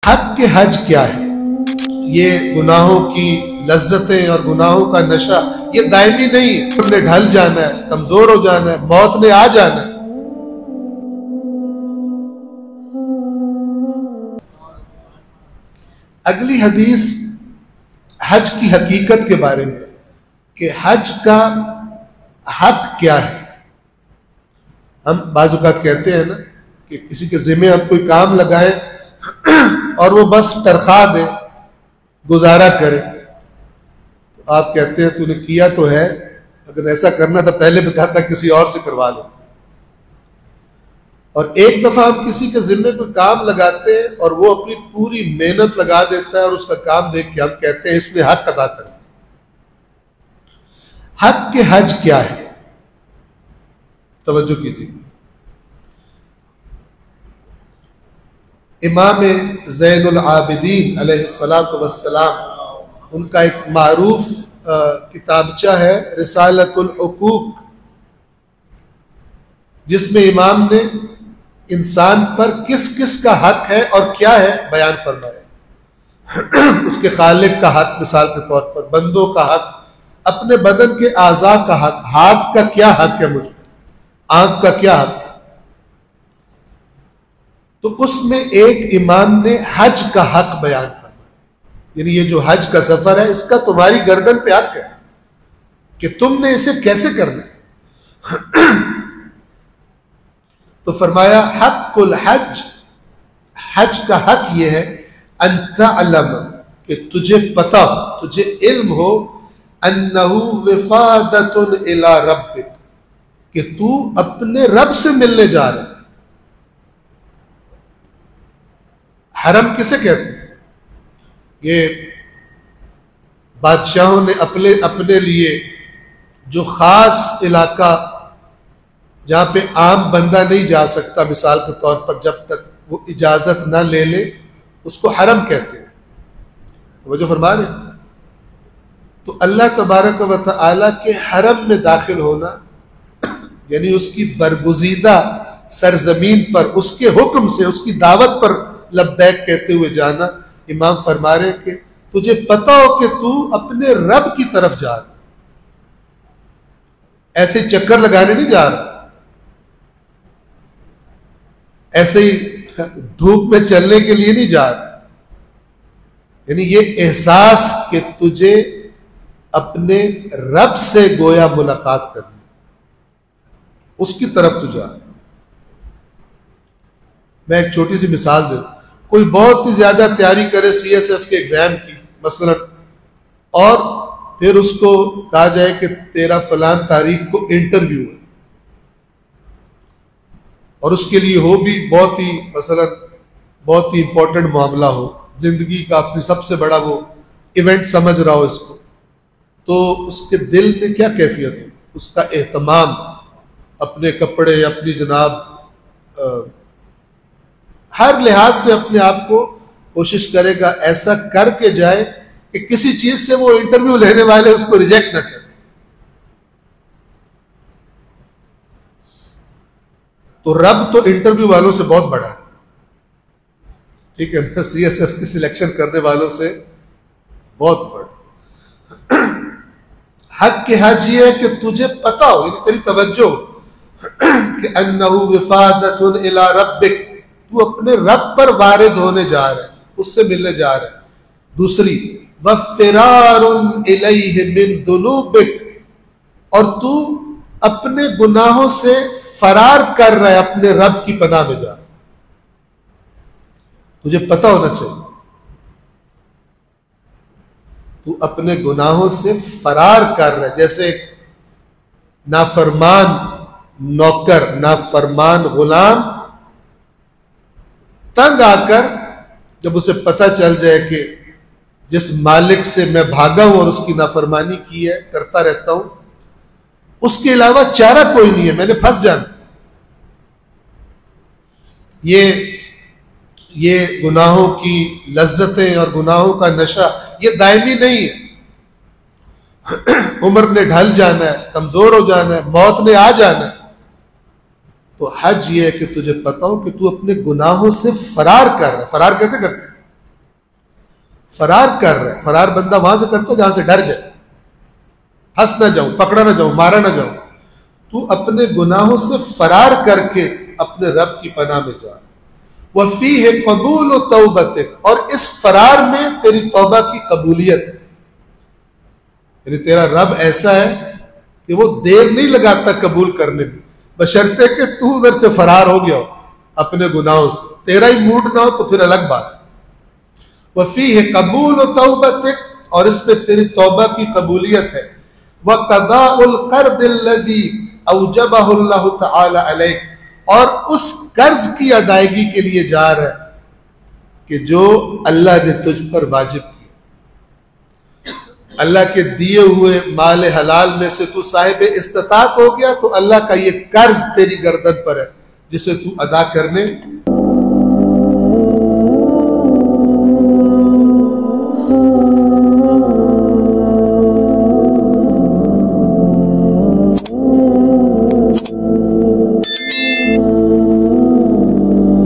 حق کے حج کیا ہے؟ یہ گناہوں کی لذتیں اور گناہوں کا نشہ یہ دائمی نہیں ہے، ہم نے ڈھل جانا ہے، کمزور ہو جانا ہے، موت نے آ جانا ہے۔ اگلی حدیث حج کی حقیقت کے بارے میں کہ حج کا حق کیا ہے۔ ہم بعض اوقات کہتے ہیں نا کہ کسی کے ذمہ ہم کوئی کام لگائیں اور وہ بس تنخواہ دے، گزارا کرے، تو آپ کہتے ہیں تو نے کیا تو ہے، اگر ایسا کرنا تھا پہلے بتاتا کسی اور سے کروا لیتا۔ اور ایک دفعہ ہم کسی کے ذمہ کوئی کام لگاتے ہیں اور وہ اپنی پوری محنت لگا دیتا ہے اور اس کا کام دیکھ کے ہم کہتے ہیں اس نے حق ادا کر دیا۔ حق کے حج کیا ہے؟ توجہ کیجیے۔ امام زین العابدین علیہ السلام ان کا ایک معروف کتابچہ ہے رسالۃ الحقوق، جس میں امام نے انسان پر کس کس کا حق ہے اور کیا ہے بیان فرمایا۔ اس کے خالق کا حق مثال کے طور پر، بندوں کا حق، اپنے بدن کے اعضاء کا حق، ہاتھ کا کیا حق ہے مجھ پر، آنکھ کا کیا حق ہے۔ تو اس میں ایک امام نے حج کا حق بیان فرمایا، یعنی یہ جو حج کا سفر ہے اس کا تمہاری گردن پہ حق ہے کہ تم نے اسے کیسے کرنا ہے۔ تو فرمایا حق الحج، حج کا حق یہ ہے ان تعلم کہ تجھے پتہ ہو، تجھے علم ہو، انہ وفادۃ الی ربک کہ تو اپنے رب سے ملنے جا رہا ہے۔ حرم کسے کہتے ہیں؟ یہ بادشاہوں نے اپنے لیے جو خاص علاقہ جہاں پہ عام بندہ نہیں جا سکتا، مثال کے طور پر جب تک وہ اجازت نہ لے لے، اس کو حرم کہتے ہیں۔ توجہ فرما رہے ہیں؟ تو اللہ تبارک و تعالی کے حرم میں داخل ہونا یعنی اس کی برگزیدہ سرزمین پر اس کے حکم سے، اس کی دعوت پر لبیک کہتے ہوئے جانا۔ امام فرما رہے ہیں کہ تجھے پتہ ہو کہ تو اپنے رب کی طرف جا رہا، ایسے ہی چکر لگانے نہیں جا رہا، ایسے ہی دھوپ میں چلنے کے لیے نہیں جا رہا، یعنی یہ احساس کہ تجھے اپنے رب سے گویا ملاقات کرنی، اس کی طرف تو جا رہا۔ میں ایک چھوٹی سی مثال دوں، کوئی بہت ہی زیادہ تیاری کرے سی ایس ایس کے ایگزام کی مثلا، اور پھر اس کو کہا جائے کہ تیرا فلان تاریخ کو انٹرویو ہے، اور اس کے لیے ہو بھی بہت ہی مثلا بہت ہی امپورٹنٹ معاملہ ہو، زندگی کا اپنی سب سے بڑا وہ ایونٹ سمجھ رہا ہو اس کو، تو اس کے دل میں کیا کیفیت ہو، اس کا اہتمام، اپنے کپڑے، اپنی جناب ہر لحاظ سے اپنے آپ کو کوشش کرے گا ایسا کر کے جائے کہ کسی چیز سے وہ انٹرویو لینے والے اس کو ریجیکٹ نہ کریں۔ تو رب تو انٹرویو والوں سے بہت بڑا ہے، ٹھیک ہے نا، سی ایس ایس کی سلیکشن کرنے والوں سے بہت بڑا۔ حق کے حج یہ ہے کہ تجھے پتہ ہو، یعنی تیری توجہ ہو کہ انہ وفادۃ الی ربک، تو اپنے رب پر وارد ہونے جا رہا ہے، اس سے ملنے جا رہا ہے۔ دوسری وفرار الیہ من ذنوبک، اور تو اپنے گناہوں سے فرار کر رہا ہے، اپنے رب کی پناہ میں جا رہا ہے۔ تجھے پتہ ہونا چاہیے تو اپنے گناہوں سے فرار کر رہا ہے، جیسے ایک نافرمان نوکر، نافرمان غلام تنگ آ کر جب اسے پتہ چل جائے کہ جس مالک سے میں بھاگا ہوں اور اس کی نافرمانی کی ہے، کرتا رہتا ہوں، اس کے علاوہ چارہ کوئی نہیں ہے، میں نے پھنس جانا۔ یہ گناہوں کی لذتیں اور گناہوں کا نشہ یہ دائمی نہیں ہے، عمر نے ڈھل جانا ہے، کمزور ہو جانا ہے، موت نے آ جانا ہے۔ تو حج یہ ہے کہ تجھے پتہ ہو کہ تو اپنے گناہوں سے فرار کر رہا ہے۔ فرار کیسے کرتے ہیں؟ فرار کر رہا ہے. فرار بندہ وہاں سے کرتا ہے جہاں سے ڈر جائے, ہنس نہ جاؤں, پکڑا نہ جاؤں, مارا نہ جاؤں. تو اپنے گناہوں سے فرار کر کے اپنے رب کی پناہ میں جا. وَفِيهِ قَبُولُ تَوْبَتِكَ, اور اس فرار میں تیری توبہ کی قبولیت ہے. یعنی تیرا رب ایسا ہے کہ وہ دیر نہیں لگاتا قبول کرنے میں, بشرطے کہ تو ادھر سے فرار ہو گیا ہو اپنے گناہوں سے. تیرا ہی موڈ نہ ہو تو پھر الگ بات. وَفِيهِ قَبُولُ تَوْبَتِكَ, اور اس پہ تیری توبہ کی قبولیت ہے. وَقَضَاءُ الْقَرْضِ الَّذِي أَوْجَبَهُ اللَّهُ تَعَالَى عَلَيْكَ, اور اس قرض کی ادائیگی کے لیے جا رہا ہے کہ جو اللہ نے تجھ پر واجب کیا. اللہ کے دیے ہوئے مال حلال میں سے تو صاحب استطاعت ہو گیا, تو اللہ کا یہ قرض تیری گردن پر ہے جسے تو ادا کرنے